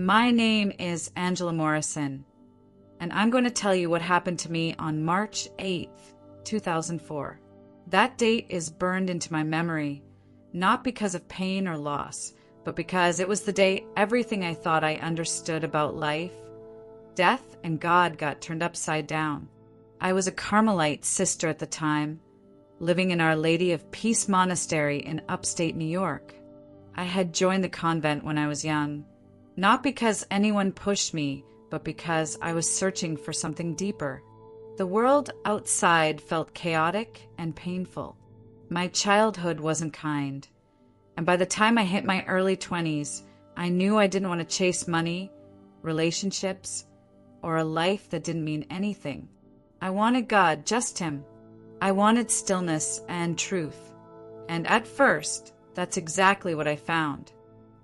My name is Angela Morrison, and I'm going to tell you what happened to me on March 8th, 2004. That date is burned into my memory, not because of pain or loss, but because it was the day everything I thought I understood about life, death, and God got turned upside down. I was a Carmelite sister at the time, living in Our Lady of Peace Monastery in upstate New York. I had joined the convent when I was young, not because anyone pushed me, but because I was searching for something deeper. The world outside felt chaotic and painful. My childhood wasn't kind, and by the time I hit my early 20s, I knew I didn't want to chase money, relationships, or a life that didn't mean anything. I wanted God, just Him. I wanted stillness and truth. And at first, that's exactly what I found.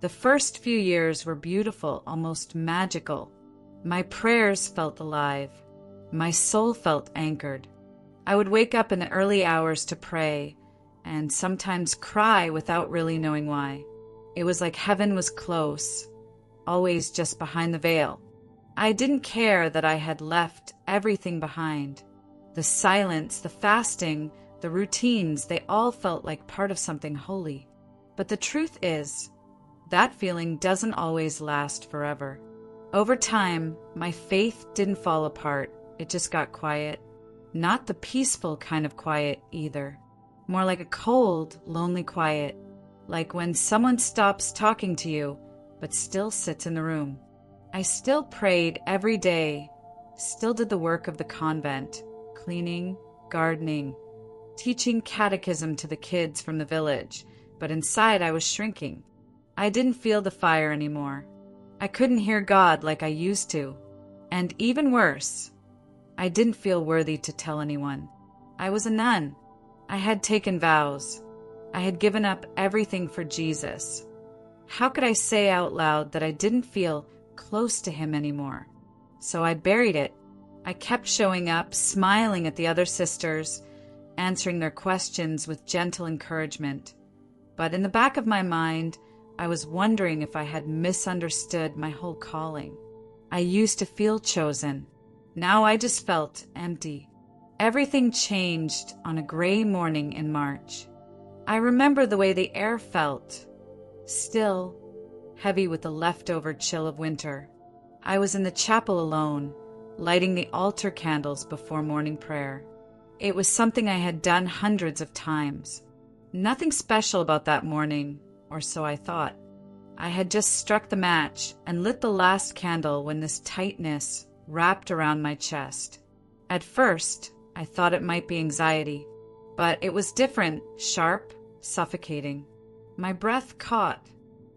The first few years were beautiful, almost magical. My prayers felt alive. My soul felt anchored. I would wake up in the early hours to pray, and sometimes cry without really knowing why. It was like heaven was close, always just behind the veil. I didn't care that I had left everything behind. The silence, the fasting, the routines, they all felt like part of something holy. But the truth is, that feeling doesn't always last forever. Over time, my faith didn't fall apart. It just got quiet. Not the peaceful kind of quiet either. More like a cold, lonely quiet. Like when someone stops talking to you, but still sits in the room. I still prayed every day, still did the work of the convent, cleaning, gardening, teaching catechism to the kids from the village, but inside I was shrinking. I didn't feel the fire anymore. I couldn't hear God like I used to. And even worse, I didn't feel worthy to tell anyone. I was a nun. I had taken vows. I had given up everything for Jesus. How could I say out loud that I didn't feel close to Him anymore? So I buried it. I kept showing up, smiling at the other sisters, answering their questions with gentle encouragement. But in the back of my mind, I was wondering if I had misunderstood my whole calling. I used to feel chosen. Now I just felt empty. Everything changed on a gray morning in March. I remember the way the air felt, still, heavy with the leftover chill of winter. I was in the chapel alone, lighting the altar candles before morning prayer. It was something I had done hundreds of times. Nothing special about that morning, or so I thought. I had just struck the match and lit the last candle when this tightness wrapped around my chest. At first, I thought it might be anxiety, but it was different, sharp, suffocating. My breath caught.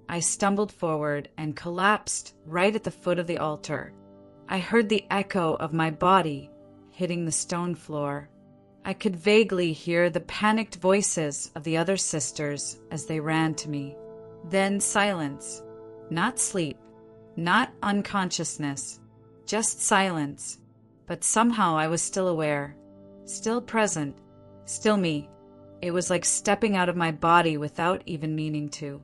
I stumbled forward and collapsed right at the foot of the altar. I heard the echo of my body hitting the stone floor. I could vaguely hear the panicked voices of the other sisters as they ran to me. Then silence. Not sleep, not unconsciousness, just silence. But somehow I was still aware, still present, still me. It was like stepping out of my body without even meaning to.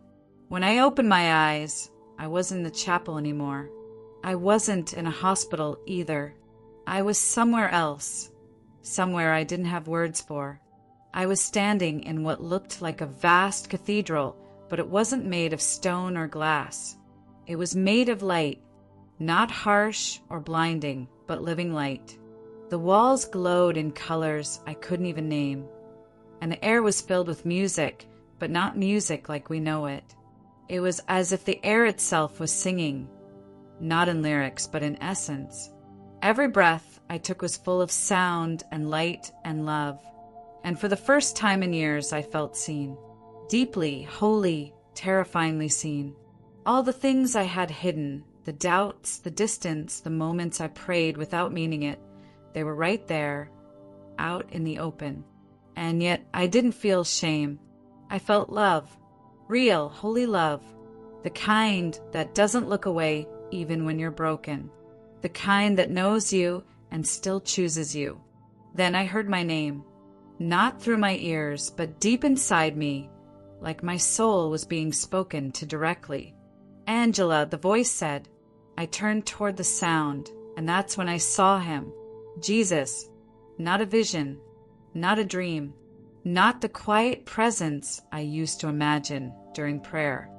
When I opened my eyes, I wasn't in the chapel anymore. I wasn't in a hospital either. I was somewhere else. Somewhere I didn't have words for. I was standing in what looked like a vast cathedral, but it wasn't made of stone or glass. It was made of light, not harsh or blinding, but living light. The walls glowed in colors I couldn't even name, and the air was filled with music, but not music like we know it. It was as if the air itself was singing, not in lyrics, but in essence. Every breath I took was full of sound and light and love. And for the first time in years, I felt seen. Deeply, wholly, terrifyingly seen. All the things I had hidden, the doubts, the distance, the moments I prayed without meaning it, they were right there, out in the open. And yet I didn't feel shame. I felt love. Real, holy love. The kind that doesn't look away even when you're broken. The kind that knows you and still chooses you. Then I heard my name. Not through my ears, but deep inside me, like my soul was being spoken to directly. Angela, the voice said. I turned toward the sound, and that's when I saw him. Jesus. Not a vision, not a dream, not the quiet presence I used to imagine during prayer.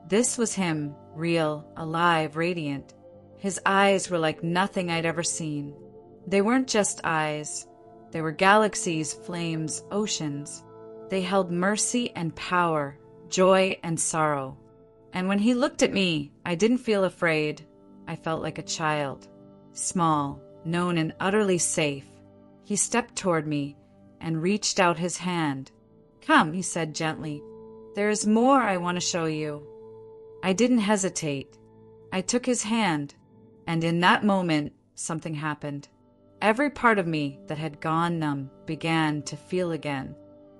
This was him, real, alive, radiant. His eyes were like nothing I'd ever seen. They weren't just eyes. They were galaxies, flames, oceans. They held mercy and power, joy and sorrow. And when he looked at me, I didn't feel afraid. I felt like a child, small, known and utterly safe. He stepped toward me and reached out his hand. "Come," he said gently. "There is more I want to show you." I didn't hesitate. I took his hand, and in that moment, something happened. Every part of me that had gone numb began to feel again.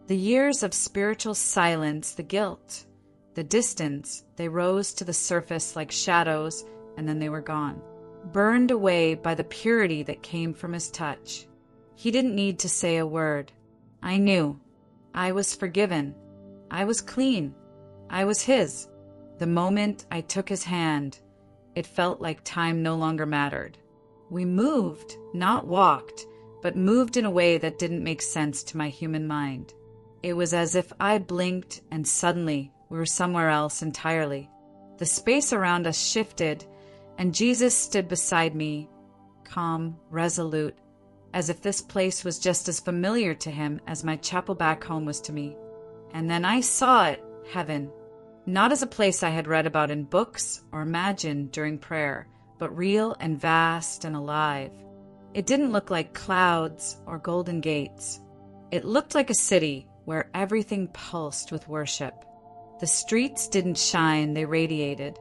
The years of spiritual silence, the guilt, the distance, they rose to the surface like shadows, and then they were gone, burned away by the purity that came from his touch. He didn't need to say a word. I knew. I was forgiven. I was clean. I was his. The moment I took his hand, it felt like time no longer mattered. We moved, not walked, but moved in a way that didn't make sense to my human mind. It was as if I blinked and suddenly we were somewhere else entirely. The space around us shifted, and Jesus stood beside me, calm, resolute, as if this place was just as familiar to him as my chapel back home was to me. And then I saw it, heaven, not as a place I had read about in books or imagined during prayer, but real and vast and alive. It didn't look like clouds or golden gates. It looked like a city where everything pulsed with worship. The streets didn't shine, they radiated.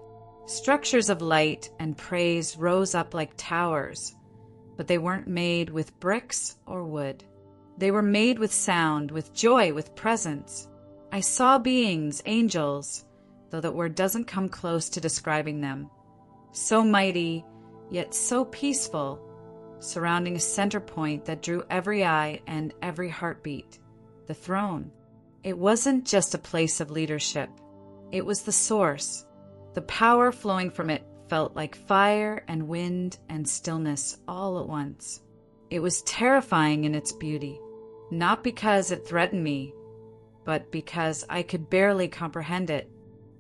Structures of light and praise rose up like towers, but they weren't made with bricks or wood. They were made with sound, with joy, with presence. I saw beings, angels, though that word doesn't come close to describing them. So mighty, yet so peaceful, surrounding a center point that drew every eye and every heartbeat, the throne. It wasn't just a place of leadership. It was the source. The power flowing from it felt like fire and wind and stillness all at once. It was terrifying in its beauty, not because it threatened me, but because I could barely comprehend it.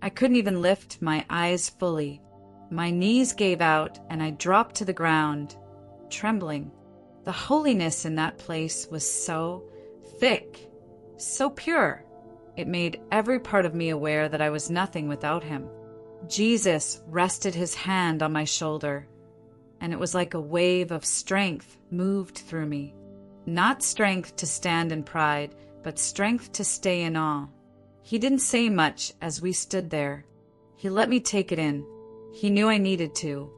I couldn't even lift my eyes fully. My knees gave out and I dropped to the ground, trembling. The holiness in that place was so thick, so pure. It made every part of me aware that I was nothing without him. Jesus rested his hand on my shoulder, and it was like a wave of strength moved through me. Not strength to stand in pride, but strength to stay in awe. He didn't say much as we stood there. He let me take it in. He knew I needed to.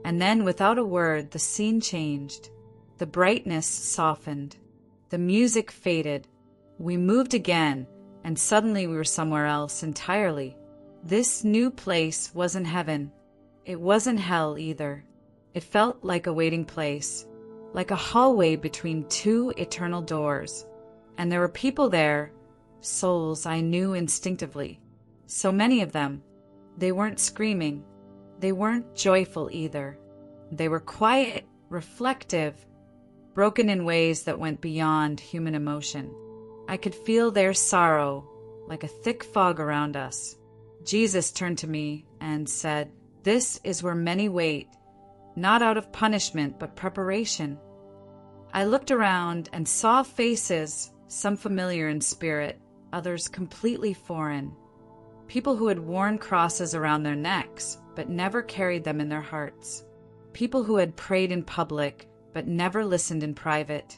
And then, without a word, the scene changed. The brightness softened. The music faded. We moved again, and suddenly we were somewhere else entirely. This new place wasn't heaven. It wasn't hell either. It felt like a waiting place, like a hallway between two eternal doors. And there were people there, souls I knew instinctively. So many of them. They weren't screaming. They weren't joyful either. They were quiet, reflective, broken in ways that went beyond human emotion. I could feel their sorrow, like a thick fog around us. Jesus turned to me and said, "This is where many wait, not out of punishment, but preparation." I looked around and saw faces, some familiar in spirit, others completely foreign. People who had worn crosses around their necks, but never carried them in their hearts. People who had prayed in public, but never listened in private.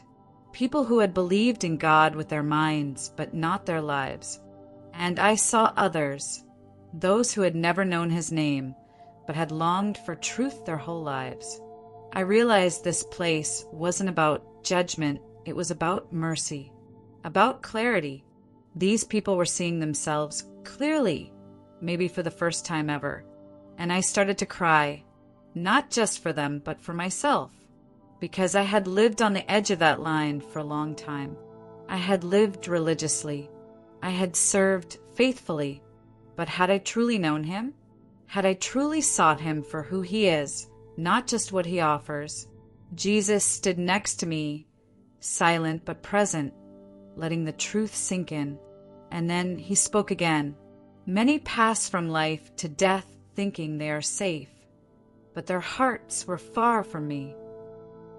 People who had believed in God with their minds, but not their lives. And I saw others, those who had never known his name, but had longed for truth their whole lives. I realized this place wasn't about judgment, it was about mercy, about clarity. These people were seeing themselves clearly, maybe for the first time ever. And I started to cry, not just for them, but for myself, because I had lived on the edge of that line for a long time. I had lived religiously. I had served faithfully. But had I truly known him? Had I truly sought him for who he is, not just what he offers. Jesus stood next to me, silent but present, letting the truth sink in. And then he spoke again. Many pass from life to death thinking they are safe, but their hearts were far from me.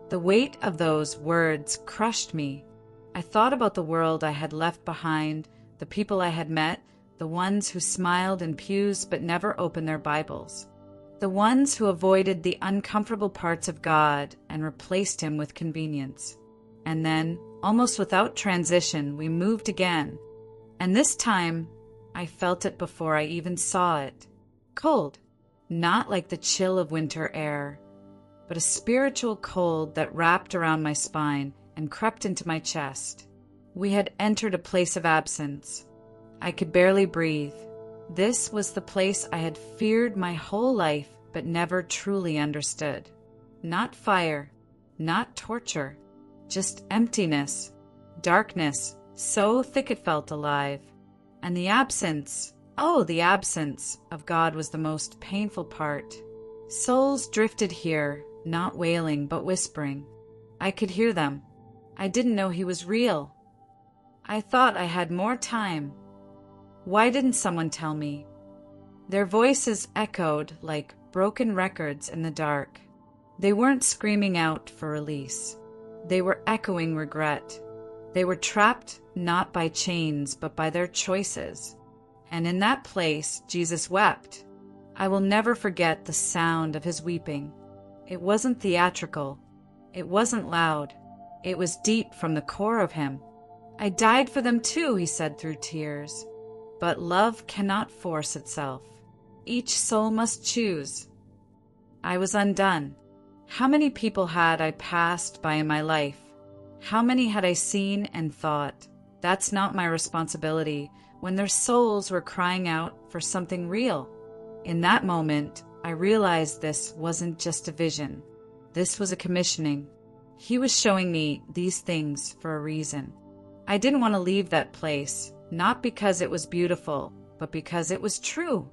The weight of those words crushed me. I thought about the world I had left behind, the people I had met, the ones who smiled in pews but never opened their Bibles, the ones who avoided the uncomfortable parts of God and replaced him with convenience. And then, almost without transition, we moved again. And this time, I felt it before I even saw it. Cold. Not like the chill of winter air, but a spiritual cold that wrapped around my spine and crept into my chest. We had entered a place of absence. I could barely breathe. This was the place I had feared my whole life but never truly understood. Not fire, not torture, just emptiness, darkness, so thick it felt alive. And the absence, the absence of God was the most painful part. Souls drifted here, not wailing but whispering. I could hear them. I didn't know he was real. I thought I had more time. Why didn't someone tell me? Their voices echoed like broken records in the dark. They weren't screaming out for release. They were echoing regret. They were trapped not by chains but by their choices. And in that place, Jesus wept. I will never forget the sound of his weeping. It wasn't theatrical. It wasn't loud. It was deep from the core of him. I died for them too, he said through tears. But love cannot force itself. Each soul must choose. I was undone. How many people had I passed by in my life? How many had I seen and thought, that's not my responsibility, when their souls were crying out for something real? In that moment, I realized this wasn't just a vision. This was a commissioning. He was showing me these things for a reason. I didn't want to leave that place, not because it was beautiful, but because it was true.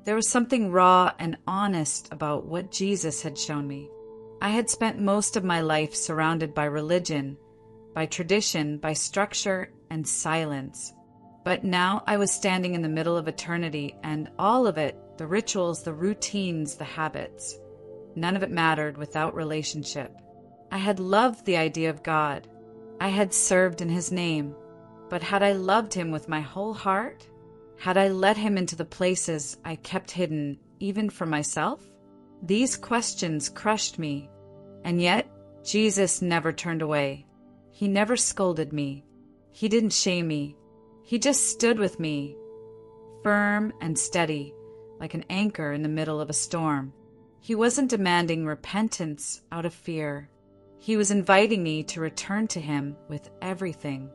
There was something raw and honest about what Jesus had shown me. I had spent most of my life surrounded by religion, by tradition, by structure, and silence. But now I was standing in the middle of eternity, and all of it, the rituals, the routines, the habits, none of it mattered without relationship. I had loved the idea of God. I had served in his name. But had I loved him with my whole heart? Had I let him into the places I kept hidden, even from myself? These questions crushed me. And yet, Jesus never turned away. He never scolded me. He didn't shame me. He just stood with me, firm and steady, like an anchor in the middle of a storm. He wasn't demanding repentance out of fear. He was inviting me to return to him with everything.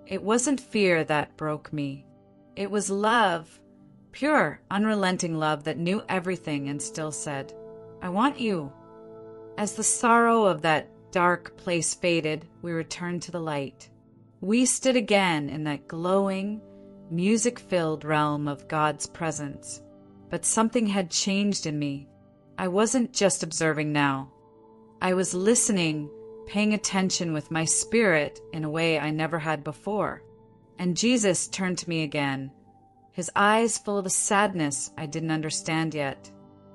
It wasn't fear that broke me. It was love, pure, unrelenting love that knew everything and still said, I want you. As the sorrow of that dark place faded, we returned to the light. We stood again in that glowing, music-filled realm of God's presence. But something had changed in me. I wasn't just observing now. I was listening, paying attention with my spirit in a way I never had before. And Jesus turned to me again, his eyes full of a sadness I didn't understand yet.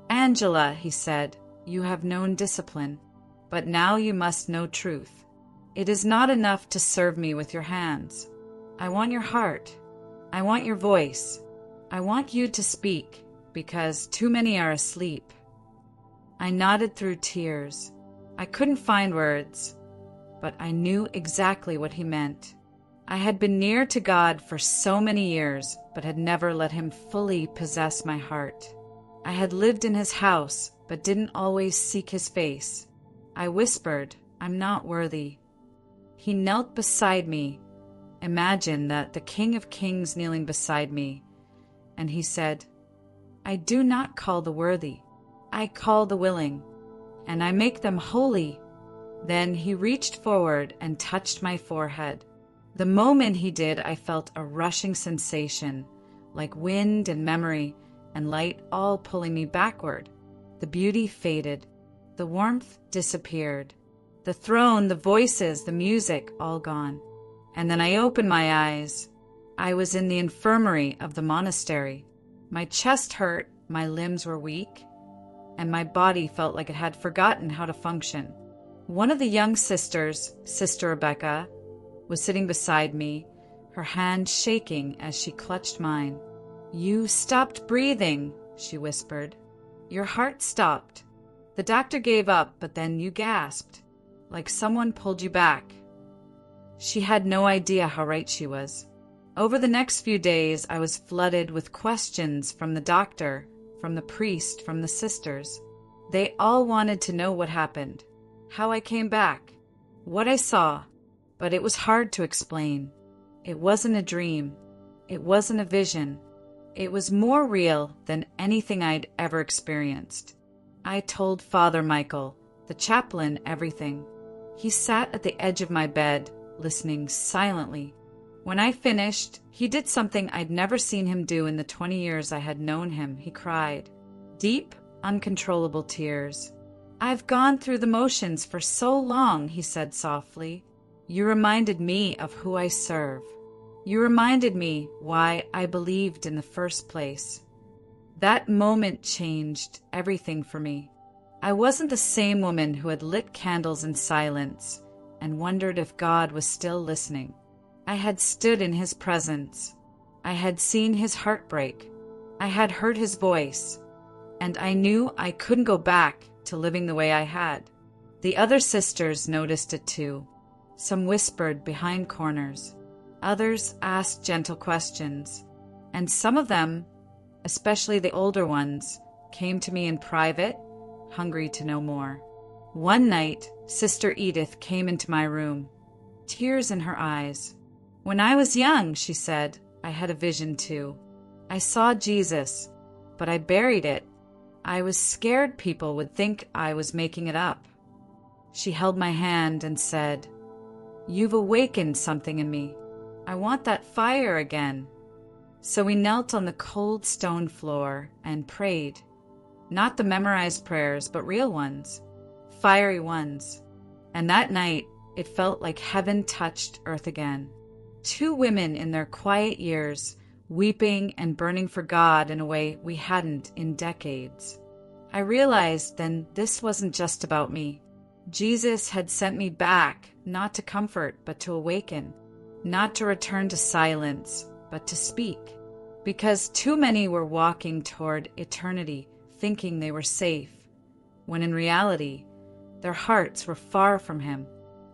Angela, he said, you have known discipline, but now you must know truth. It is not enough to serve me with your hands. I want your heart. I want your voice. I want you to speak, because too many are asleep. I nodded through tears. I couldn't find words, but I knew exactly what he meant. I had been near to God for so many years, but had never let him fully possess my heart. I had lived in his house, but didn't always seek his face. I whispered, I'm not worthy. He knelt beside me. Imagine that, the King of Kings kneeling beside me. And he said, I do not call the worthy. I call the willing, and I make them holy. Then he reached forward and touched my forehead. The moment he did, I felt a rushing sensation, like wind and memory and light all pulling me backward. The beauty faded. The warmth disappeared. The throne, the voices, the music, all gone. And then I opened my eyes. I was in the infirmary of the monastery. My chest hurt, my limbs were weak, and my body felt like it had forgotten how to function. One of the young sisters, Sister Rebecca, was sitting beside me, her hand shaking as she clutched mine. "You stopped breathing," she whispered. "Your heart stopped. The doctor gave up, but then you gasped, like someone pulled you back." She had no idea how right she was. Over the next few days, I was flooded with questions from the doctor, from the priest, from the sisters. They all wanted to know what happened, how I came back, what I saw, but it was hard to explain. It wasn't a dream. It wasn't a vision. It was more real than anything I'd ever experienced. I told Father Michael, the chaplain, everything. He sat at the edge of my bed, listening silently. When I finished, he did something I'd never seen him do in the 20 years I had known him. He cried. Deep, uncontrollable tears. "I've gone through the motions for so long," he said softly. "You reminded me of who I serve. You reminded me why I believed in the first place." That moment changed everything for me. I wasn't the same woman who had lit candles in silence and wondered if God was still listening. I had stood in his presence. I had seen his heart break. I had heard his voice, and I knew I couldn't go back to living the way I had. The other sisters noticed it too. Some whispered behind corners. Others asked gentle questions, and some of them, especially the older ones, came to me in private, hungry to know more. One night, Sister Edith came into my room, tears in her eyes. "When I was young," she said, "I had a vision too. I saw Jesus, but I buried it. I was scared people would think I was making it up." She held my hand and said, "You've awakened something in me. I want that fire again." So we knelt on the cold stone floor and prayed. Not the memorized prayers, but real ones, fiery ones. And that night, it felt like heaven touched earth again. Two women in their quiet years, weeping and burning for God in a way we hadn't in decades. I realized then this wasn't just about me. Jesus had sent me back, not to comfort, but to awaken, not to return to silence, but to speak. Because too many were walking toward eternity, thinking they were safe, when in reality, their hearts were far from him.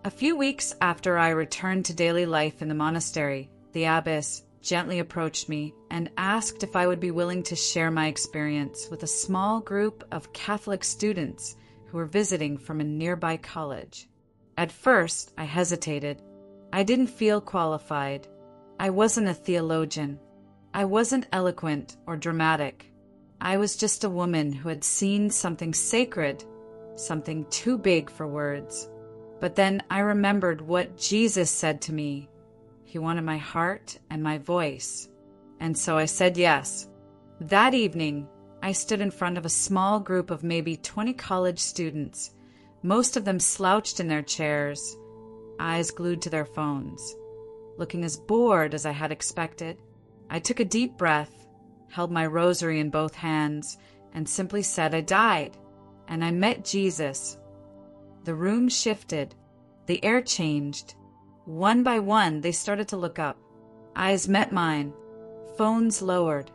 A few weeks after I returned to daily life in the monastery, the abbess gently approached me and asked if I would be willing to share my experience with a small group of Catholic students who were visiting from a nearby college. At first, I hesitated. I didn't feel qualified. I wasn't a theologian. I wasn't eloquent or dramatic. I was just a woman who had seen something sacred, something too big for words. But then I remembered what Jesus said to me. He wanted my heart and my voice. And so I said yes. That evening, I stood in front of a small group of maybe 20 college students, most of them slouched in their chairs, eyes glued to their phones, looking as bored as I had expected. I took a deep breath, held my rosary in both hands, and simply said I died, and I met Jesus. The room shifted. The air changed. One by one, they started to look up. Eyes met mine. Phones lowered.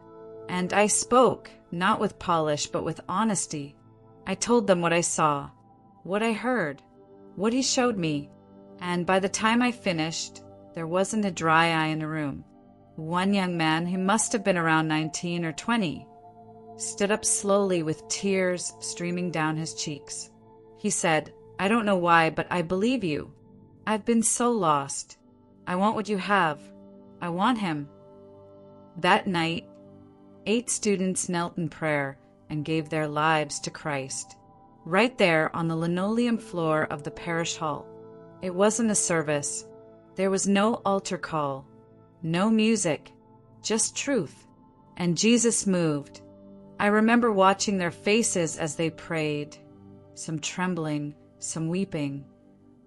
And I spoke, not with polish, but with honesty. I told them what I saw, what I heard, what he showed me. And by the time I finished, there wasn't a dry eye in the room. One young man, who must have been around 19 or 20, stood up slowly with tears streaming down his cheeks. He said, "I don't know why, but I believe you. I've been so lost. I want what you have. I want him." That night, 8 students knelt in prayer and gave their lives to Christ, right there on the linoleum floor of the parish hall. It wasn't a service. There was no altar call, no music, just truth. And Jesus moved. I remember watching their faces as they prayed, some trembling, some weeping,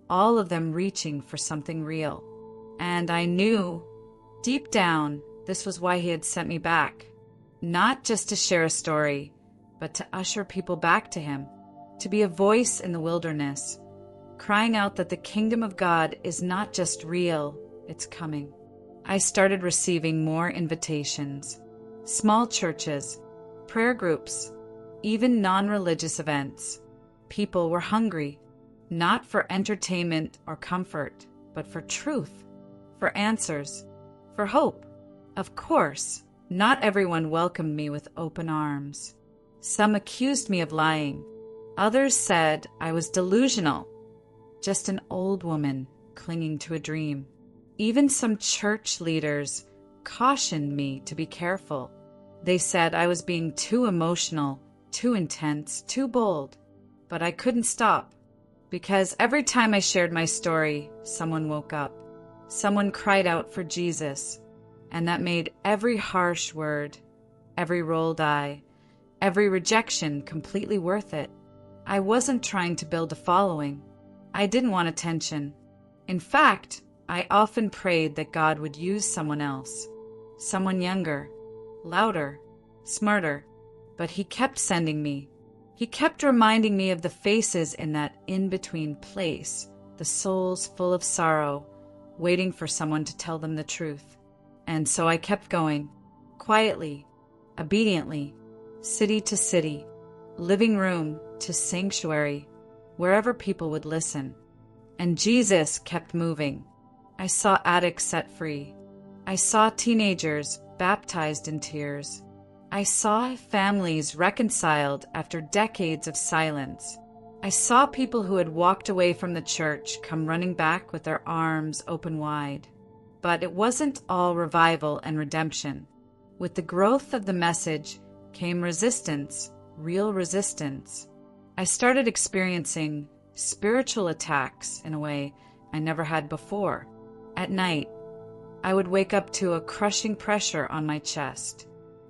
all of them reaching for something real. And I knew, deep down, this was why he had sent me back. Not just to share a story, but to usher people back to him, to be a voice in the wilderness, crying out that the kingdom of God is not just real, it's coming. I started receiving more invitations, small churches, prayer groups, even non-religious events. People were hungry, not for entertainment or comfort, but for truth, for answers, for hope. Of course, not everyone welcomed me with open arms. Some accused me of lying. Others said I was delusional, just an old woman clinging to a dream. Even some church leaders cautioned me to be careful. They said I was being too emotional, too intense, too bold. But I couldn't stop, because every time I shared my story, someone woke up. Someone cried out for Jesus, and that made every harsh word, every rolled eye, every rejection completely worth it. I wasn't trying to build a following. I didn't want attention. In fact, I often prayed that God would use someone else, someone younger, louder, smarter, but he kept sending me. He kept reminding me of the faces in that in-between place, the souls full of sorrow, waiting for someone to tell them the truth. And so I kept going, quietly, obediently, city to city, living room to sanctuary, wherever people would listen. And Jesus kept moving. I saw addicts set free. I saw teenagers baptized in tears. I saw families reconciled after decades of silence. I saw people who had walked away from the church come running back with their arms open wide. But it wasn't all revival and redemption. With the growth of the message came resistance, real resistance. I started experiencing spiritual attacks in a way I never had before. At night, I would wake up to a crushing pressure on my chest.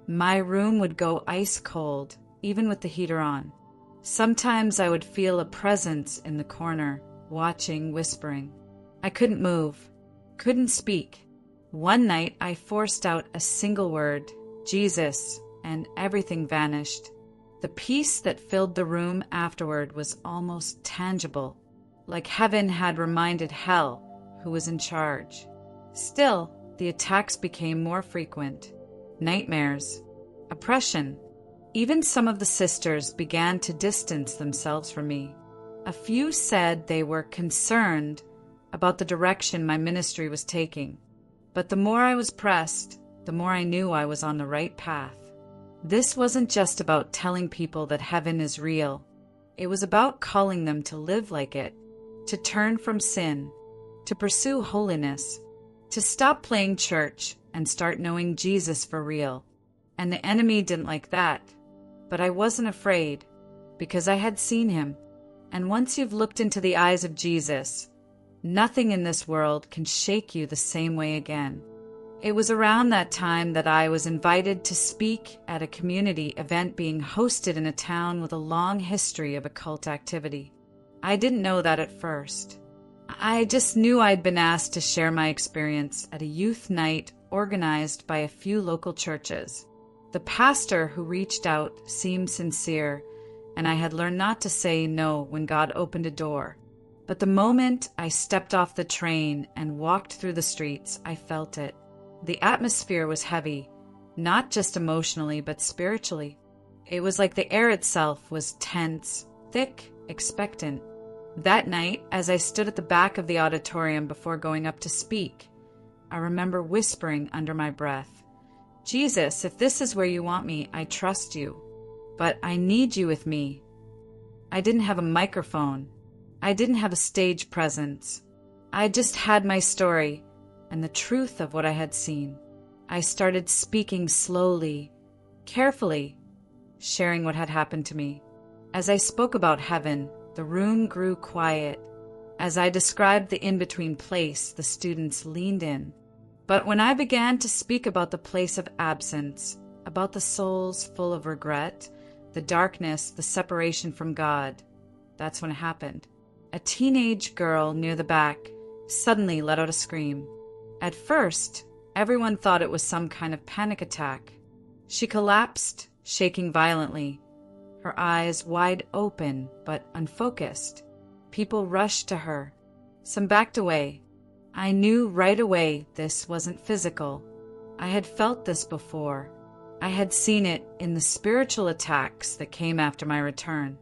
My room would go ice cold, even with the heater on. Sometimes I would feel a presence in the corner, watching, whispering. I couldn't move, couldn't speak. One night I forced out a single word, Jesus, and everything vanished. The peace that filled the room afterward was almost tangible, like heaven had reminded hell who was in charge. Still, the attacks became more frequent. Nightmares, oppression. Even some of the sisters began to distance themselves from me. A few said they were concerned about the direction my ministry was taking. But the more I was pressed, the more I knew I was on the right path. This wasn't just about telling people that heaven is real. It was about calling them to live like it, to turn from sin, to pursue holiness, to stop playing church and start knowing Jesus for real. And the enemy didn't like that. But I wasn't afraid, because I had seen him. And once you've looked into the eyes of Jesus, nothing in this world can shake you the same way again. It was around that time that I was invited to speak at a community event being hosted in a town with a long history of occult activity. I didn't know that at first. I just knew I'd been asked to share my experience at a youth night organized by a few local churches. The pastor who reached out seemed sincere, and I had learned not to say no when God opened a door. But the moment I stepped off the train and walked through the streets, I felt it. The atmosphere was heavy, not just emotionally, but spiritually. It was like the air itself was tense, thick, expectant. That night, as I stood at the back of the auditorium before going up to speak, I remember whispering under my breath, Jesus, if this is where you want me, I trust you. But I need you with me. I didn't have a microphone. I didn't have a stage presence. I just had my story and the truth of what I had seen. I started speaking slowly, carefully, sharing what had happened to me. As I spoke about heaven, the room grew quiet. As I described the in-between place, the students leaned in. But when I began to speak about the place of absence, about the souls full of regret, the darkness, the separation from God, that's when it happened. A teenage girl near the back suddenly let out a scream. At first, everyone thought it was some kind of panic attack. She collapsed, shaking violently, her eyes wide open but unfocused. People rushed to her. Some backed away. I knew right away this wasn't physical. I had felt this before. I had seen it in the spiritual attacks that came after my return.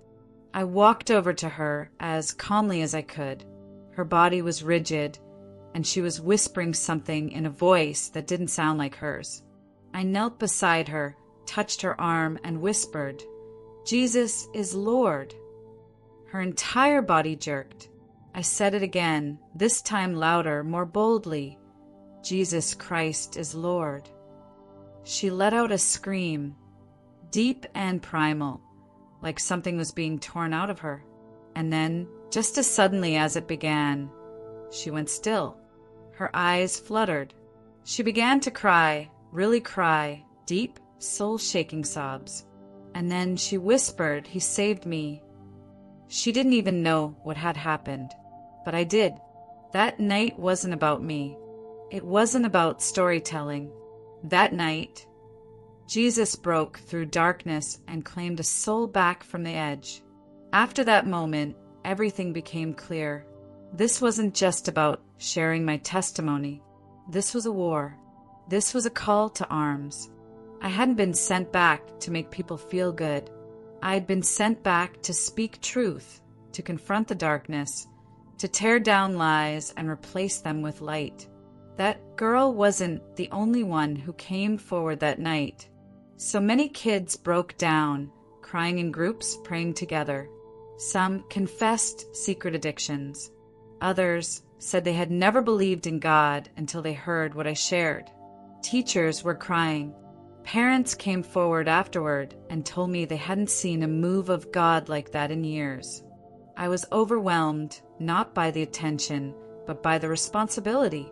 I walked over to her as calmly as I could. Her body was rigid, and she was whispering something in a voice that didn't sound like hers. I knelt beside her, touched her arm, and whispered, "Jesus is Lord." Her entire body jerked. I said it again, this time louder, more boldly, "Jesus Christ is Lord." She let out a scream, deep and primal, like something was being torn out of her. And then, just as suddenly as it began, she went still. Her eyes fluttered. She began to cry, really cry, deep, soul-shaking sobs. And then she whispered, "He saved me." She didn't even know what had happened, but I did. That night wasn't about me. It wasn't about storytelling. That night, Jesus broke through darkness and claimed a soul back from the edge. After that moment, everything became clear. This wasn't just about sharing my testimony. This was a war. This was a call to arms. I hadn't been sent back to make people feel good. I had been sent back to speak truth, to confront the darkness, to tear down lies and replace them with light. That girl wasn't the only one who came forward that night. So many kids broke down, crying in groups, praying together. Some confessed secret addictions. Others said they had never believed in God until they heard what I shared. Teachers were crying. Parents came forward afterward and told me they hadn't seen a move of God like that in years. I was overwhelmed, not by the attention, but by the responsibility.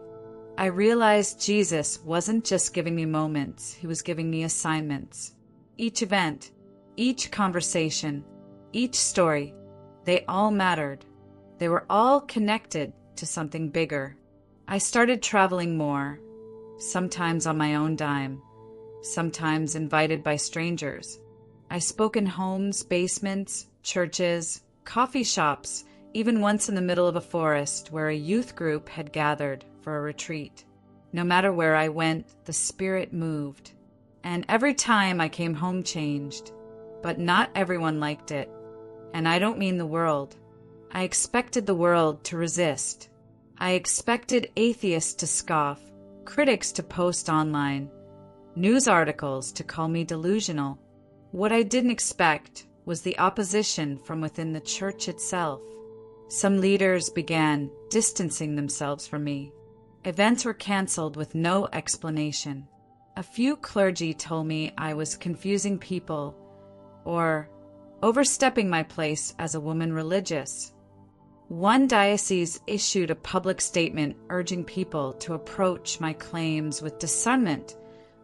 I realized Jesus wasn't just giving me moments, he was giving me assignments. Each event, each conversation, each story, they all mattered. They were all connected to something bigger. I started traveling more, sometimes on my own dime, sometimes invited by strangers. I spoke in homes, basements, churches, coffee shops, even once in the middle of a forest where a youth group had gathered for a retreat. No matter where I went, the Spirit moved. And every time I came home changed. But not everyone liked it. And I don't mean the world. I expected the world to resist. I expected atheists to scoff, critics to post online, news articles to call me delusional. What I didn't expect was the opposition from within the church itself. Some leaders began distancing themselves from me. Events were canceled with no explanation. A few clergy told me I was confusing people or overstepping my place as a woman religious. One diocese issued a public statement urging people to approach my claims with discernment,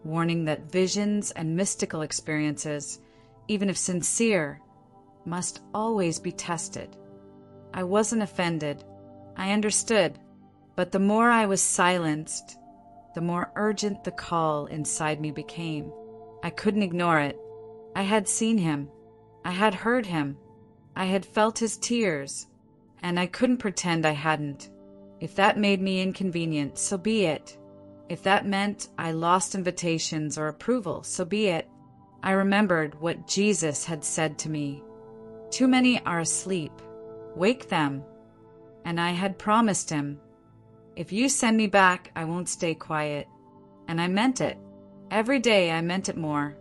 warning that visions and mystical experiences, even if sincere, must always be tested. I wasn't offended. I understood. But the more I was silenced, the more urgent the call inside me became. I couldn't ignore it. I had seen him. I had heard him. I had felt his tears. And I couldn't pretend I hadn't. If that made me inconvenient, so be it. If that meant I lost invitations or approval, so be it. I remembered what Jesus had said to me. Too many are asleep. Wake them. And I had promised him, if you send me back, I won't stay quiet. And I meant it. Every day I meant it more.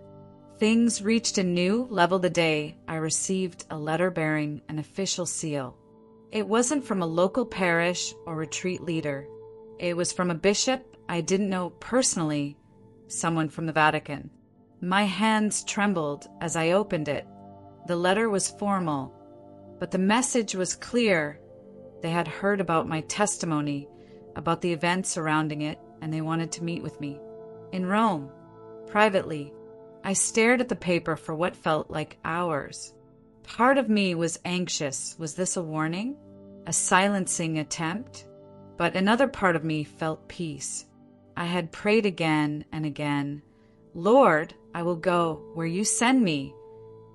Things reached a new level the day I received a letter bearing an official seal. It wasn't from a local parish or retreat leader. It was from a bishop I didn't know personally, someone from the Vatican. My hands trembled as I opened it. The letter was formal, but the message was clear. They had heard about my testimony, about the events surrounding it, and they wanted to meet with me. In Rome, privately, I stared at the paper for what felt like hours. Part of me was anxious. Was this a warning? A silencing attempt? But another part of me felt peace. I had prayed again and again, Lord, I will go where you send me.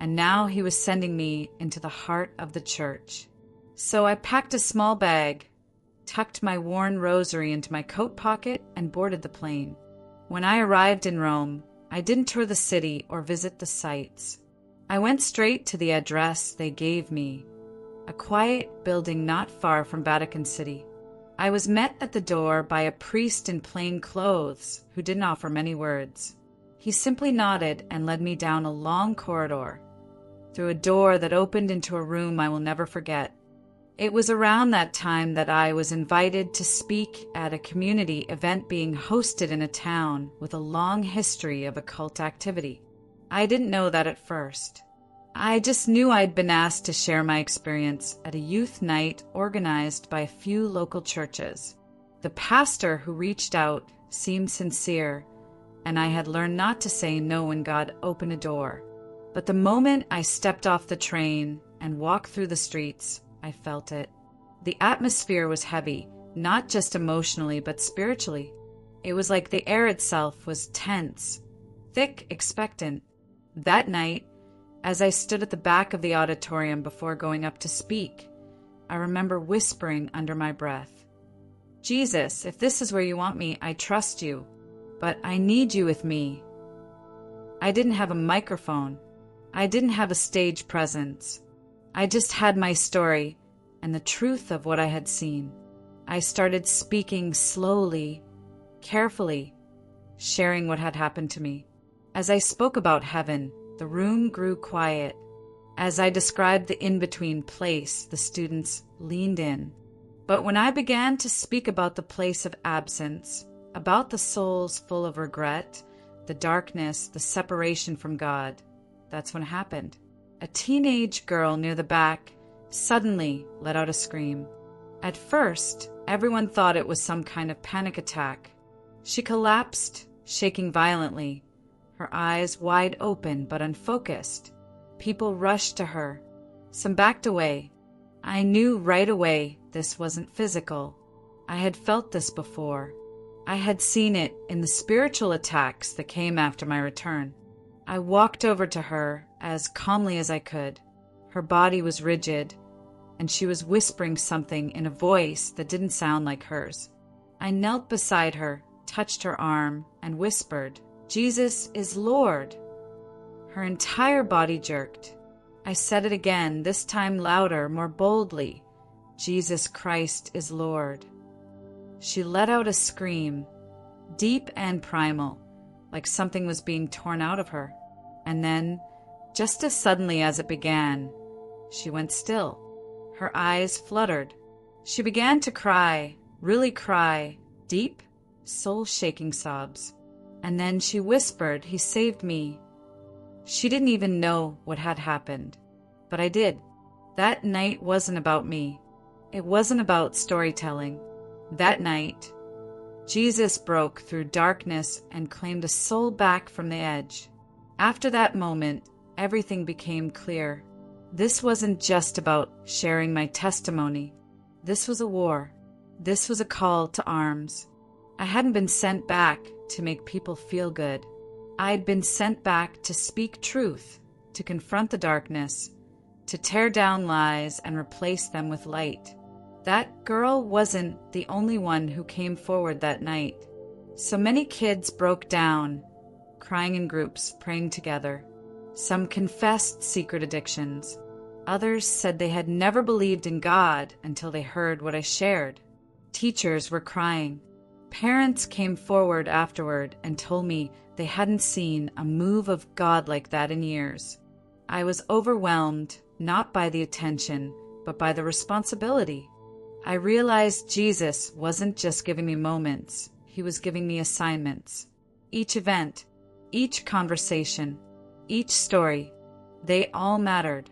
And now he was sending me into the heart of the church. So I packed a small bag, tucked my worn rosary into my coat pocket, and boarded the plane. When I arrived in Rome, I didn't tour the city or visit the sights. I went straight to the address they gave me, a quiet building not far from Vatican City. I was met at the door by a priest in plain clothes who didn't offer many words. He simply nodded and led me down a long corridor, through a door that opened into a room I will never forget. It was around that time that I was invited to speak at a community event being hosted in a town with a long history of occult activity. I didn't know that at first. I just knew I'd been asked to share my experience at a youth night organized by a few local churches. The pastor who reached out seemed sincere, and I had learned not to say no when God opened a door. But the moment I stepped off the train and walked through the streets, I felt it. The atmosphere was heavy, not just emotionally, but spiritually. It was like the air itself was tense, thick, expectant. That night, as I stood at the back of the auditorium before going up to speak, I remember whispering under my breath, Jesus, if this is where you want me, I trust you, but I need you with me. I didn't have a microphone. I didn't have a stage presence. I just had my story and the truth of what I had seen. I started speaking slowly, carefully, sharing what had happened to me. As I spoke about heaven, the room grew quiet. As I described the in-between place, the students leaned in. But when I began to speak about the place of absence, about the souls full of regret, the darkness, the separation from God, that's when it happened. A teenage girl near the back suddenly let out a scream. At first, everyone thought it was some kind of panic attack. She collapsed, shaking violently, her eyes wide open but unfocused. People rushed to her. Some backed away. I knew right away this wasn't physical. I had felt this before. I had seen it in the spiritual attacks that came after my return. I walked over to her as calmly as I could. Her body was rigid, and she was whispering something in a voice that didn't sound like hers. I knelt beside her, touched her arm, and whispered, Jesus is Lord. Her entire body jerked. I said it again, this time louder, more boldly. Jesus Christ is Lord. She let out a scream, deep and primal, like something was being torn out of her. And then, just as suddenly as it began, she went still. Her eyes fluttered. She began to cry, really cry, deep, soul-shaking sobs. And then she whispered, He saved me. She didn't even know what had happened. But I did. That night wasn't about me. It wasn't about storytelling. That night, Jesus broke through darkness and claimed a soul back from the edge. After that moment, everything became clear. This wasn't just about sharing my testimony. This was a war. This was a call to arms. I hadn't been sent back to make people feel good. I had been sent back to speak truth, to confront the darkness, to tear down lies and replace them with light. That girl wasn't the only one who came forward that night. So many kids broke down, crying in groups, praying together. Some confessed secret addictions. Others said they had never believed in God until they heard what I shared. Teachers were crying. Parents came forward afterward and told me they hadn't seen a move of God like that in years. I was overwhelmed, not by the attention, but by the responsibility. I realized Jesus wasn't just giving me moments. He was giving me assignments. Each event, each conversation, each story, they all mattered.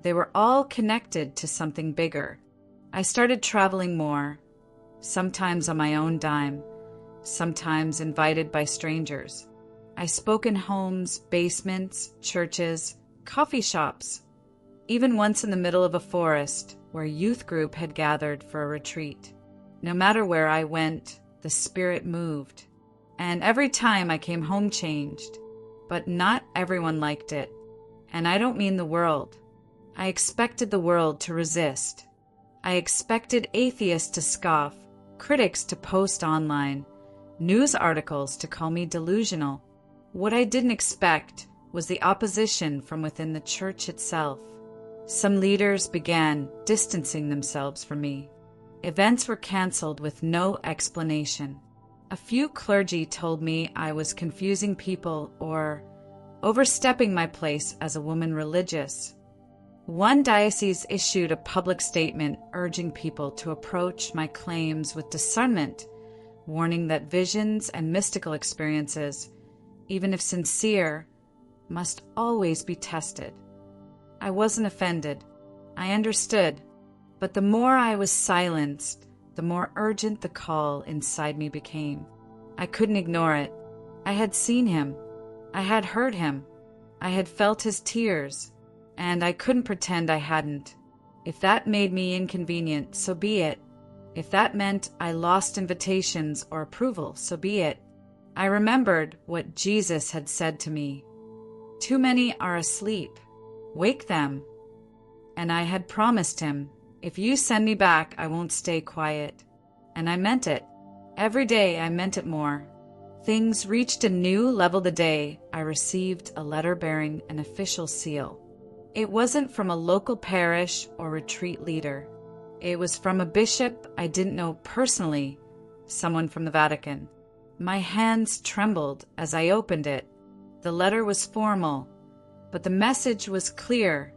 They were all connected to something bigger. I started traveling more, sometimes on my own dime, sometimes invited by strangers. I spoke in homes, basements, churches, coffee shops, even once in the middle of a forest where a youth group had gathered for a retreat. No matter where I went, the spirit moved. And every time I came home changed. But not everyone liked it. And I don't mean the world. I expected the world to resist. I expected atheists to scoff, critics to post online, news articles to call me delusional. What I didn't expect was the opposition from within the church itself. Some leaders began distancing themselves from me. Events were canceled with no explanation. A few clergy told me I was confusing people or overstepping my place as a woman religious. One diocese issued a public statement urging people to approach my claims with discernment, warning that visions and mystical experiences, even if sincere, must always be tested. I wasn't offended. I understood. But the more I was silenced, the more urgent the call inside me became. I couldn't ignore it. I had seen him. I had heard him. I had felt his tears. And I couldn't pretend I hadn't. If that made me inconvenient, so be it. If that meant I lost invitations or approval, so be it. I remembered what Jesus had said to me. Too many are asleep. Wake them. And I had promised him, if you send me back, I won't stay quiet. And I meant it. Every day I meant it more. Things reached a new level the day I received a letter bearing an official seal. It wasn't from a local parish or retreat leader. It was from a bishop I didn't know personally, someone from the Vatican. My hands trembled as I opened it. The letter was formal, but the message was clear.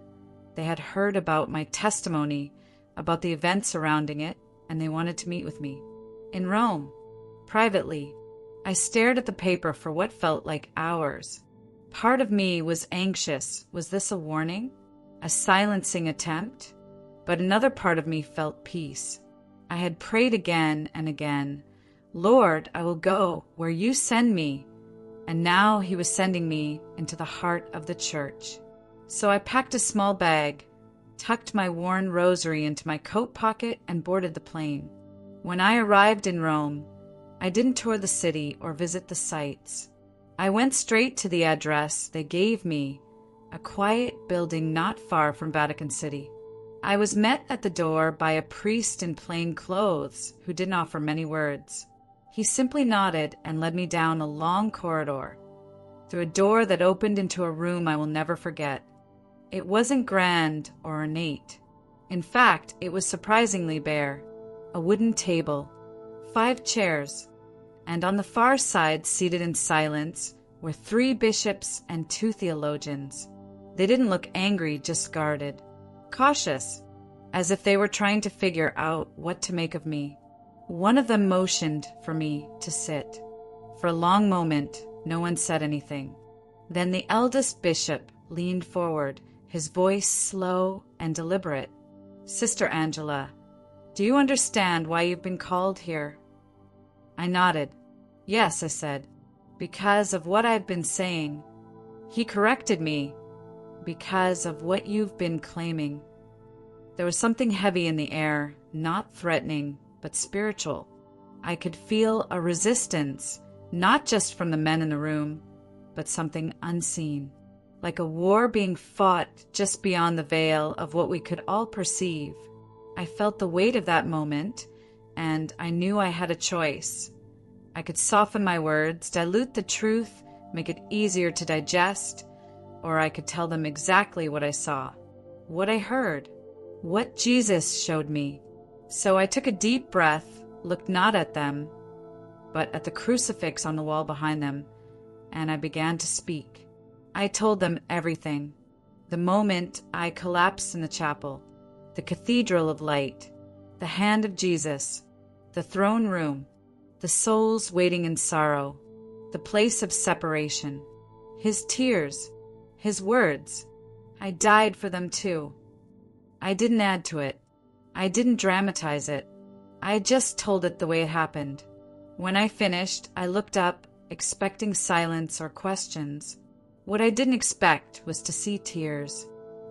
They had heard about my testimony, about the events surrounding it, and they wanted to meet with me. In Rome, privately, I stared at the paper for what felt like hours. Part of me was anxious. Was this a warning? A silencing attempt? But another part of me felt peace. I had prayed again and again, Lord, I will go where you send me. And now he was sending me into the heart of the church. So I packed a small bag, tucked my worn rosary into my coat pocket, and boarded the plane. When I arrived in Rome, I didn't tour the city or visit the sites. I went straight to the address they gave me, a quiet building not far from Vatican City. I was met at the door by a priest in plain clothes who didn't offer many words. He simply nodded and led me down a long corridor, through a door that opened into a room I will never forget. It wasn't grand or ornate. In fact, it was surprisingly bare. A wooden table, 5 chairs, and on the far side, seated in silence, were 3 bishops and 2 theologians. They didn't look angry, just guarded, cautious, as if they were trying to figure out what to make of me. One of them motioned for me to sit. For a long moment, no one said anything. Then the eldest bishop leaned forward, his voice slow and deliberate. Sister Angela, do you understand why you've been called here? I nodded. Yes, I said, because of what I've been saying. He corrected me, because of what you've been claiming. There was something heavy in the air, not threatening, but spiritual. I could feel a resistance, not just from the men in the room, but something unseen, like a war being fought just beyond the veil of what we could all perceive. I felt the weight of that moment, and I knew I had a choice. I could soften my words, dilute the truth, make it easier to digest, or I could tell them exactly what I saw, what I heard, what Jesus showed me. So I took a deep breath, looked not at them, but at the crucifix on the wall behind them, and I began to speak. I told them everything. The moment I collapsed in the chapel, the cathedral of light, the hand of Jesus, the throne room, the souls waiting in sorrow, the place of separation, his tears, his words. I died for them too. I didn't add to it. I didn't dramatize it. I just told it the way it happened. When I finished, I looked up, expecting silence or questions. What I didn't expect was to see tears.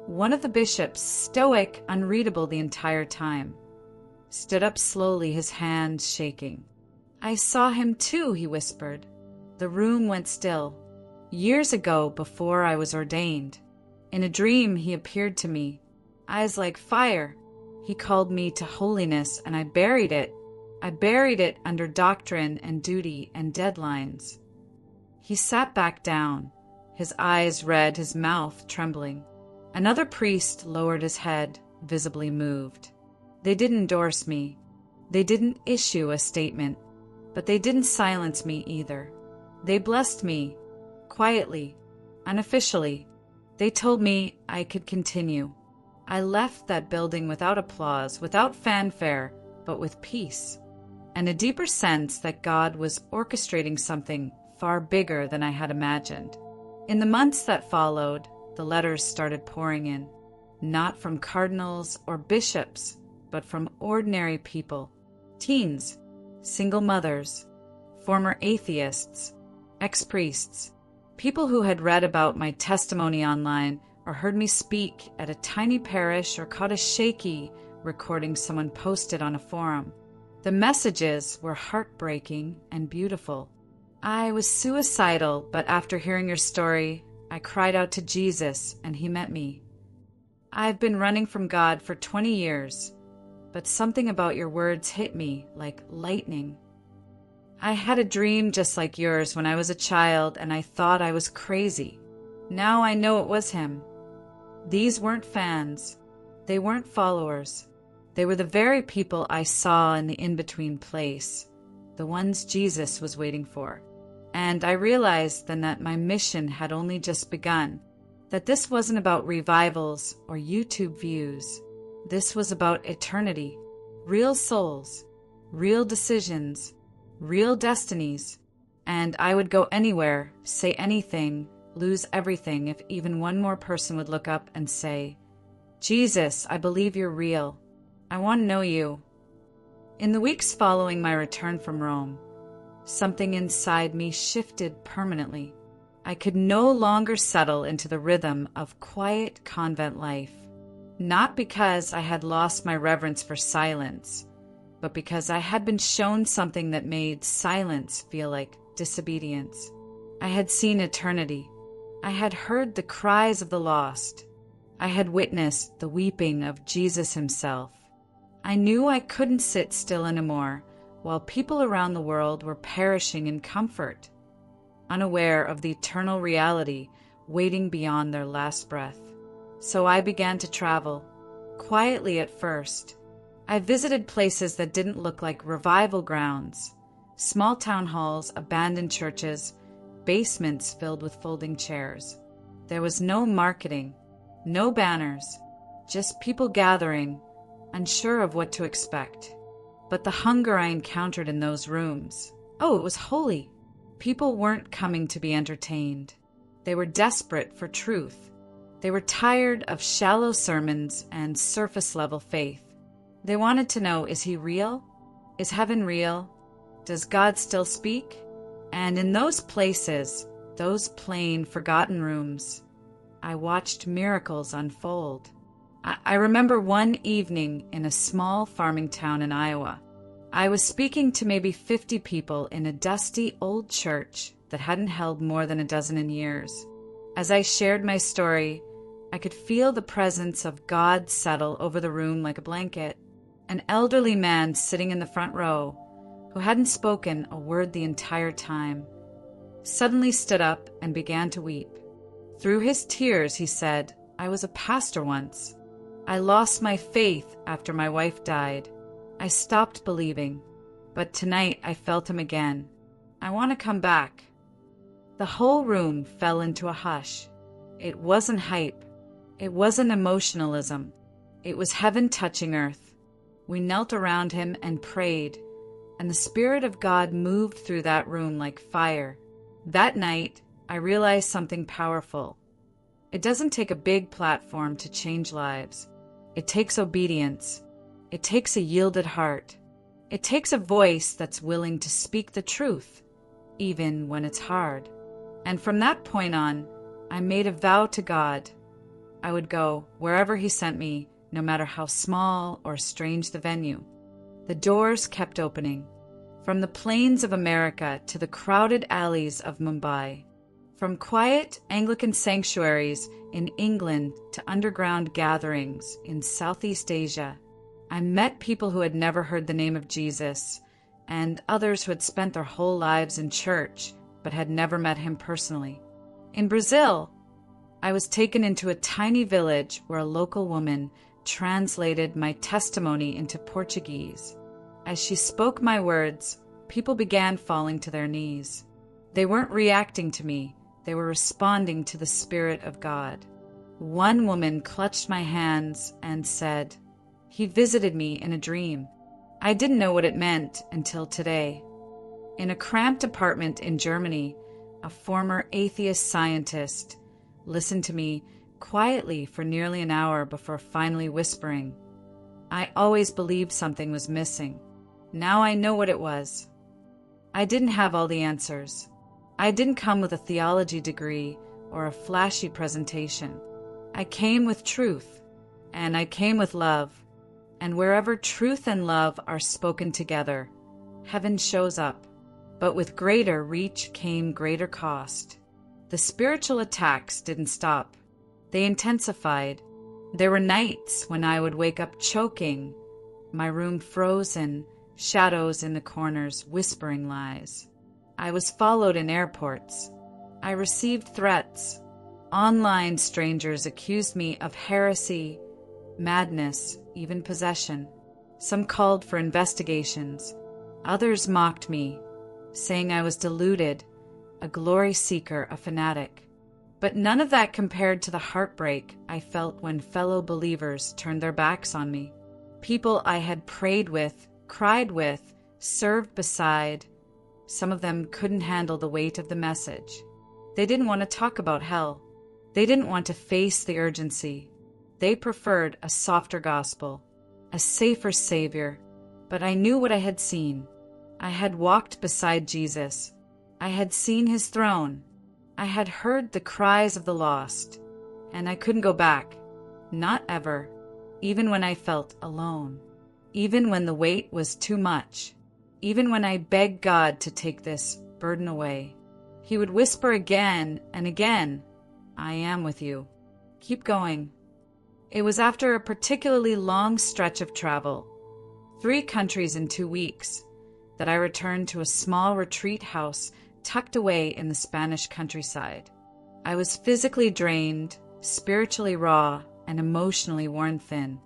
One of the bishops, stoic, unreadable the entire time, stood up slowly, his hands shaking. "I saw him too," he whispered. The room went still. "Years ago, before I was ordained. In a dream he appeared to me, eyes like fire. He called me to holiness, and I buried it. I buried it under doctrine and duty and deadlines." He sat back down, his eyes red, his mouth trembling. Another priest lowered his head, visibly moved. They didn't endorse me. They didn't issue a statement, but they didn't silence me either. They blessed me, quietly, unofficially. They told me I could continue. I left that building without applause, without fanfare, but with peace, and a deeper sense that God was orchestrating something far bigger than I had imagined. In the months that followed, the letters started pouring in, not from cardinals or bishops, but from ordinary people, teens, single mothers, former atheists, ex-priests, people who had read about my testimony online or heard me speak at a tiny parish or caught a shaky recording someone posted on a forum. The messages were heartbreaking and beautiful. "I was suicidal, but after hearing your story, I cried out to Jesus and he met me. I've been running from God for 20 years, but something about your words hit me like lightning. I had a dream just like yours when I was a child and I thought I was crazy. Now I know it was him. These weren't fans. They weren't followers. They were the very people I saw in the in-between place, the ones Jesus was waiting for. And I realized then that my mission had only just begun, that this wasn't about revivals or YouTube views. This was about eternity, real souls, real decisions, real destinies. And I would go anywhere, say anything, lose everything if even one more person would look up and say, "Jesus, I believe you're real. I want to know you." In the weeks following my return from Rome, something inside me shifted permanently. I could no longer settle into the rhythm of quiet convent life, not because I had lost my reverence for silence, but because I had been shown something that made silence feel like disobedience. I had seen eternity. I had heard the cries of the lost. I had witnessed the weeping of Jesus himself. I knew I couldn't sit still anymore while people around the world were perishing in comfort, unaware of the eternal reality waiting beyond their last breath. So I began to travel, quietly at first. I visited places that didn't look like revival grounds, small town halls, abandoned churches, basements filled with folding chairs. There was no marketing, no banners, just people gathering, unsure of what to expect. But the hunger I encountered in those rooms, it was holy. People weren't coming to be entertained. They were desperate for truth. They were tired of shallow sermons and surface-level faith. They wanted to know, is he real? Is heaven real? Does God still speak? And in those places, those plain, forgotten rooms, I watched miracles unfold. I remember one evening in a small farming town in Iowa. I was speaking to maybe 50 people in a dusty old church that hadn't held more than a dozen in years. As I shared my story, I could feel the presence of God settle over the room like a blanket. An elderly man sitting in the front row, who hadn't spoken a word the entire time, suddenly stood up and began to weep. Through his tears, he said, "I was a pastor once. I lost my faith after my wife died. I stopped believing, but tonight I felt him again. I want to come back." The whole room fell into a hush. It wasn't hype. It wasn't emotionalism. It was heaven touching earth. We knelt around him and prayed, and the Spirit of God moved through that room like fire. That night, I realized something powerful. It doesn't take a big platform to change lives. It takes obedience. It takes a yielded heart. It takes a voice that's willing to speak the truth, even when it's hard. And from that point on, I made a vow to God. I would go wherever he sent me, no matter how small or strange the venue. The doors kept opening. From the plains of America to the crowded alleys of Mumbai. From quiet Anglican sanctuaries in England to underground gatherings in Southeast Asia. I met people who had never heard the name of Jesus, and others who had spent their whole lives in church but had never met him personally. In Brazil, I was taken into a tiny village where a local woman translated my testimony into Portuguese. As she spoke my words, people began falling to their knees. They weren't reacting to me, they were responding to the Spirit of God. One woman clutched my hands and said, "He visited me in a dream." I didn't know what it meant until today. In a cramped apartment in Germany, a former atheist scientist listened to me quietly for nearly an hour before finally whispering, "I always believed something was missing. Now I know what it was." I didn't have all the answers. I didn't come with a theology degree or a flashy presentation. I came with truth, and I came with love. And wherever truth and love are spoken together, heaven shows up. But with greater reach came greater cost. The spiritual attacks didn't stop. They intensified. There were nights when I would wake up choking, my room frozen, shadows in the corners whispering lies. I was followed in airports. I received threats. Online strangers accused me of heresy, madness, even possession. Some called for investigations. Others mocked me, saying I was deluded, a glory seeker, a fanatic. But none of that compared to the heartbreak I felt when fellow believers turned their backs on me. People I had prayed with, cried with, served beside. Some of them couldn't handle the weight of the message. They didn't want to talk about hell. They didn't want to face the urgency. They preferred a softer gospel, a safer Savior. But I knew what I had seen. I had walked beside Jesus. I had seen his throne. I had heard the cries of the lost. And I couldn't go back. Not ever. Even when I felt alone. Even when the weight was too much. Even when I begged God to take this burden away. He would whisper again and again, "I am with you. Keep going." It was after a particularly long stretch of travel, 3 countries in 2 weeks, that I returned to a small retreat house tucked away in the Spanish countryside. I was physically drained, spiritually raw, and emotionally worn thin.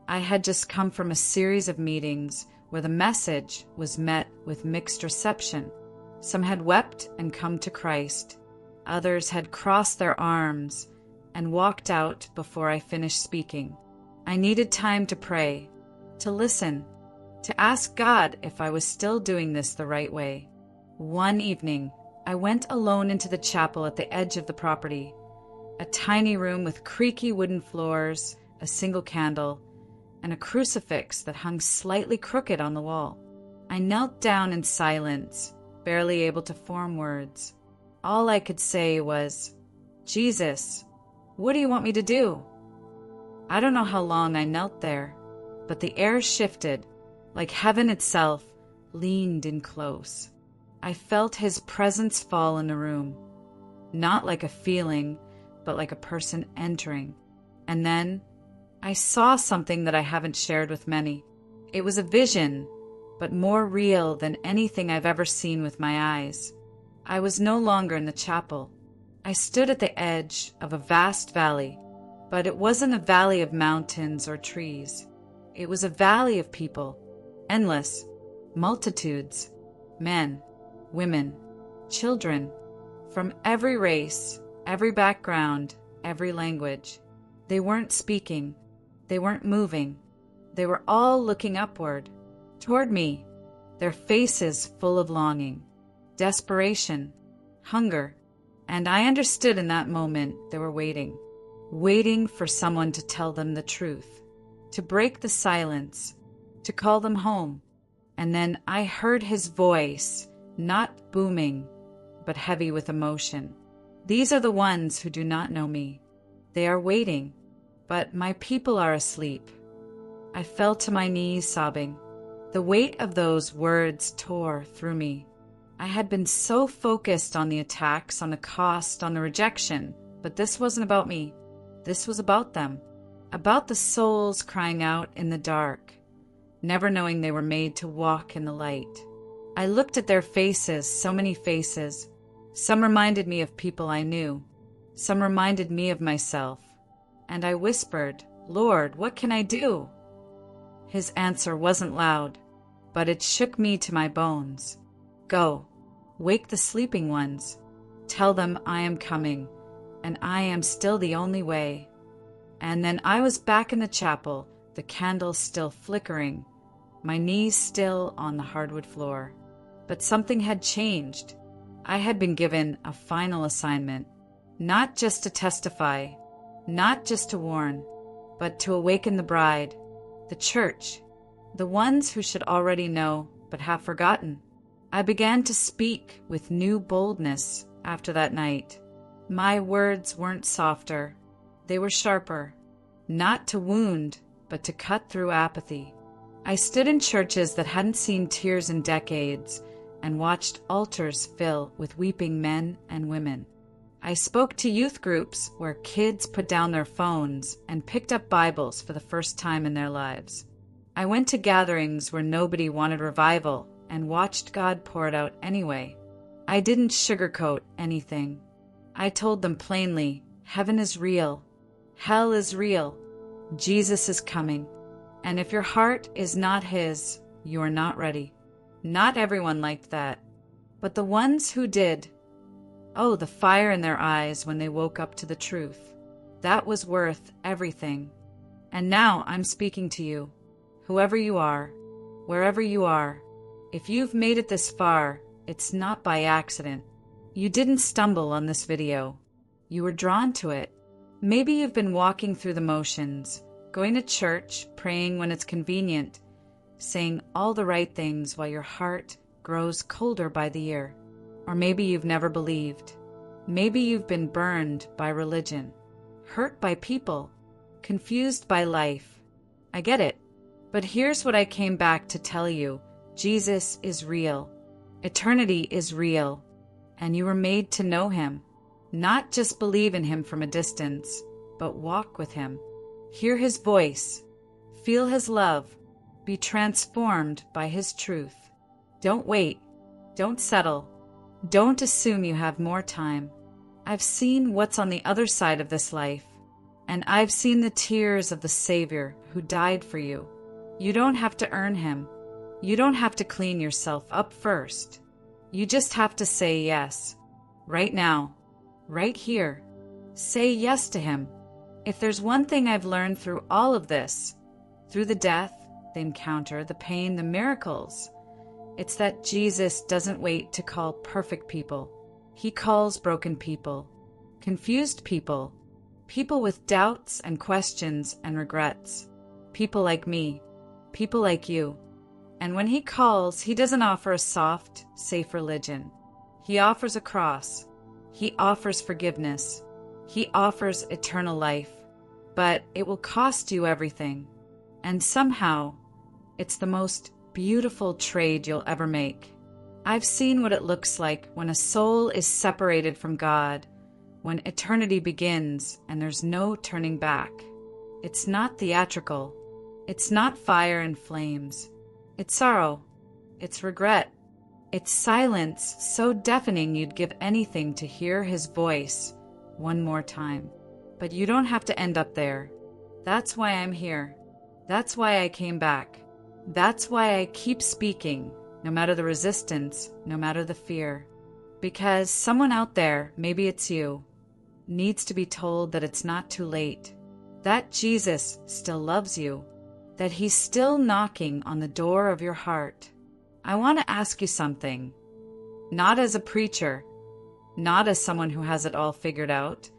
I had just come from a series of meetings where the message was met with mixed reception. Some had wept and come to Christ. Others had crossed their arms and walked out before I finished speaking. I needed time to pray, to listen, to ask God if I was still doing this the right way. One evening, I went alone into the chapel at the edge of the property, a tiny room with creaky wooden floors, a single candle, and a crucifix that hung slightly crooked on the wall. I knelt down in silence, barely able to form words. All I could say was, "Jesus, what do you want me to do?" I don't know how long I knelt there, but the air shifted, like heaven itself leaned in close. I felt his presence fall in the room, not like a feeling, but like a person entering. And then I saw something that I haven't shared with many. It was a vision, but more real than anything I've ever seen with my eyes. I was no longer in the chapel. I stood at the edge of a vast valley, but it wasn't a valley of mountains or trees. It was a valley of people, endless, multitudes, men, women, children, from every race, every background, every language. They weren't speaking. They weren't moving. They were all looking upward, toward me, their faces full of longing, desperation, hunger. And I understood in that moment they were waiting for someone to tell them the truth, to break the silence, to call them home. And then I heard his voice, not booming, but heavy with emotion. "These are the ones who do not know me. They are waiting. but my people are asleep. I fell to my knees sobbing. The weight of those words tore through me. I had been so focused on the attacks, on the cost, on the rejection, but this wasn't about me. This was about them, about the souls crying out in the dark, never knowing they were made to walk in the light. I looked at their faces, so many faces. Some reminded me of people I knew. Some reminded me of myself. And I whispered, "Lord, what can I do?" His answer wasn't loud, but it shook me to my bones. "Go, wake the sleeping ones. Tell them I am coming, and I am still the only way." And then I was back in the chapel, the candles still flickering, my knees still on the hardwood floor. But something had changed. I had been given a final assignment, not just to testify, not just to warn, but to awaken the bride, the church, the ones who should already know but have forgotten. I began to speak with new boldness after that night. My words weren't softer, they were sharper, not to wound, but to cut through apathy. I stood in churches that hadn't seen tears in decades and watched altars fill with weeping men and women. I spoke to youth groups where kids put down their phones and picked up Bibles for the first time in their lives. I went to gatherings where nobody wanted revival and watched God pour it out anyway. I didn't sugarcoat anything. I told them plainly, heaven is real, hell is real, Jesus is coming, and if your heart is not His, you are not ready. Not everyone liked that, but the ones who did, oh, the fire in their eyes when they woke up to the truth. That was worth everything. And now I'm speaking to you, whoever you are, wherever you are. If you've made it this far, it's not by accident. You didn't stumble on this video. You were drawn to it. Maybe you've been walking through the motions, going to church, praying when it's convenient, saying all the right things while your heart grows colder by the year. Or maybe you've never believed. Maybe you've been burned by religion, hurt by people, confused by life. I get it. But here's what I came back to tell you. Jesus is real. Eternity is real. And you were made to know Him. Not just believe in Him from a distance, but walk with Him. Hear His voice. Feel His love. Be transformed by His truth. Don't wait. Don't settle. Don't assume you have more time. I've seen what's on the other side of this life, and I've seen the tears of the Savior who died for you. You don't have to earn Him. You don't have to clean yourself up first. You just have to say yes. Right now. Right here. Say yes to Him. If there's one thing I've learned through all of this, through the death, the encounter, the pain, the miracles, it's that Jesus doesn't wait to call perfect people. He calls broken people, confused people, people with doubts and questions and regrets, people like me, people like you. And when He calls, He doesn't offer a soft, safe religion. He offers a cross. He offers forgiveness. He offers eternal life. But it will cost you everything. And somehow, it's the most beautiful trade you'll ever make. I've seen what it looks like when a soul is separated from God, when eternity begins and there's no turning back. It's not theatrical. It's not fire and flames. It's sorrow. It's regret. It's silence so deafening you'd give anything to hear His voice one more time. But you don't have to end up there. That's why I'm here. That's why I came back. That's why I keep speaking, no matter the resistance, no matter the fear. Because someone out there, maybe it's you, needs to be told that it's not too late, that Jesus still loves you, that He's still knocking on the door of your heart. I want to ask you something, not as a preacher, not as someone who has it all figured out,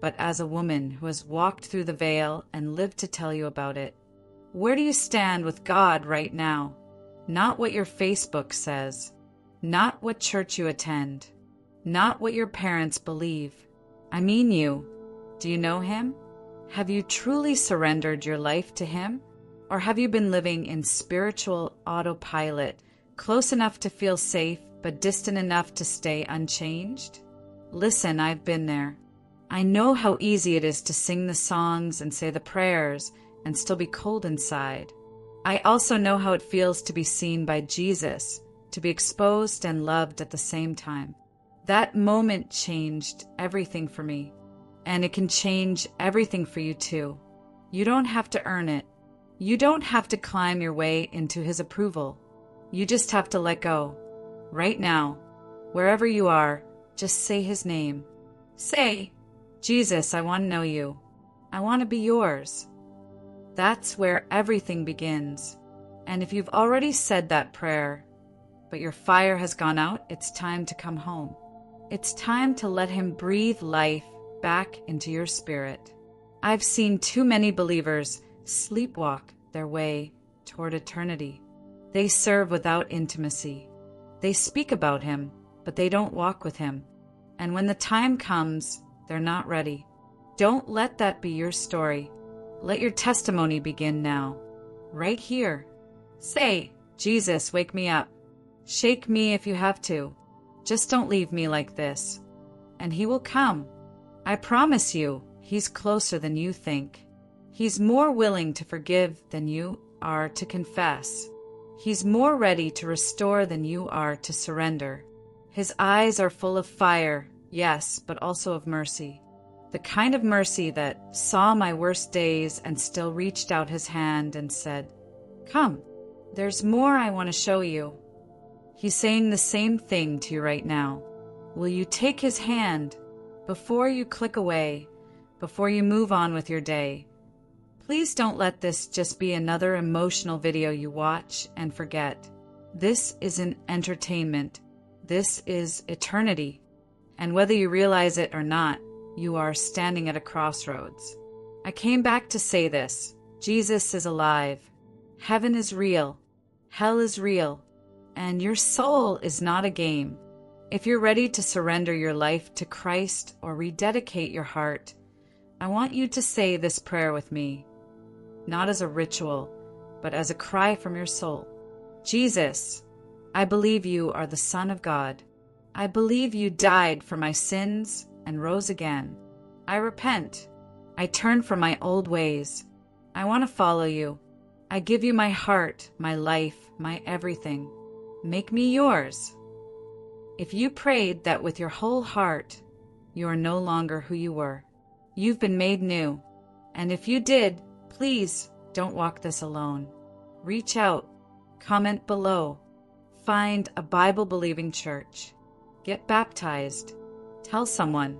but as a woman who has walked through the veil and lived to tell you about it. Where do you stand with God right now? Not what your Facebook says, not what church you attend, not what your parents believe. I mean you. Do you know Him? Have you truly surrendered your life to Him? Or have you been living in spiritual autopilot, close enough to feel safe, but distant enough to stay unchanged? Listen, I've been there. I know how easy it is to sing the songs and say the prayers and still be cold inside. I also know how it feels to be seen by Jesus, to be exposed and loved at the same time. That moment changed everything for me, and it can change everything for you too. You don't have to earn it. You don't have to climb your way into His approval. You just have to let go. Right now, wherever you are, just say His name. Say, Jesus, I want to know you. I want to be yours. That's where everything begins. And if you've already said that prayer, but your fire has gone out, it's time to come home. It's time to let Him breathe life back into your spirit. I've seen too many believers sleepwalk their way toward eternity. They serve without intimacy. They speak about Him, but they don't walk with Him. And when the time comes, they're not ready. Don't let that be your story. Let your testimony begin now, right here. Say, Jesus, wake me up. Shake me if you have to. Just don't leave me like this. And He will come. I promise you, He's closer than you think. He's more willing to forgive than you are to confess. He's more ready to restore than you are to surrender. His eyes are full of fire, yes, but also of mercy. The kind of mercy that saw my worst days and still reached out His hand and said, "Come, there's more I want to show you." He's saying the same thing to you right now. Will you take His hand before you click away, before you move on with your day? Please don't let this just be another emotional video you watch and forget. This isn't entertainment. This is eternity. And whether you realize it or not, you are standing at a crossroads. I came back to say this. Jesus is alive. Heaven is real. Hell is real. And your soul is not a game. If you're ready to surrender your life to Christ or rededicate your heart, I want you to say this prayer with me, not as a ritual, but as a cry from your soul. Jesus, I believe you are the Son of God. I believe you died for my sins and rose again. I repent. I turn from my old ways. I want to follow you. I give you my heart, my life, my everything. Make me yours. If you prayed that with your whole heart, you are no longer who you were. You've been made new. And if you did, please don't walk this alone. Reach out. Comment below. Find a Bible-believing church. Get baptized. Tell someone.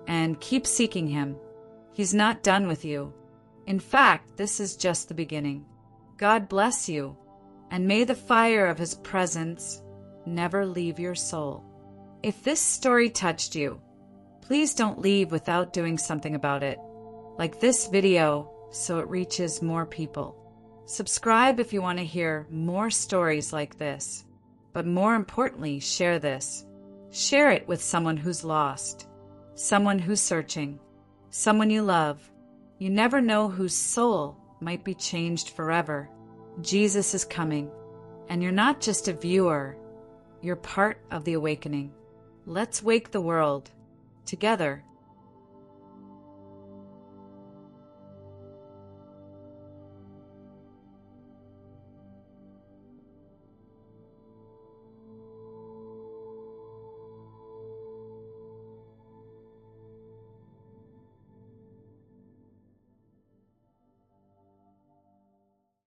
And keep seeking Him. He's not done with you. In fact, this is just the beginning. God bless you. And may the fire of His presence never leave your soul. If this story touched you, please don't leave without doing something about it. Like this video, so it reaches more people. Subscribe if you want to hear more stories like this. But more importantly, share this. Share it with someone who's lost, someone who's searching, someone you love. You never know whose soul might be changed forever. Jesus is coming, and you're not just a viewer, you're part of the awakening. Let's wake the world together.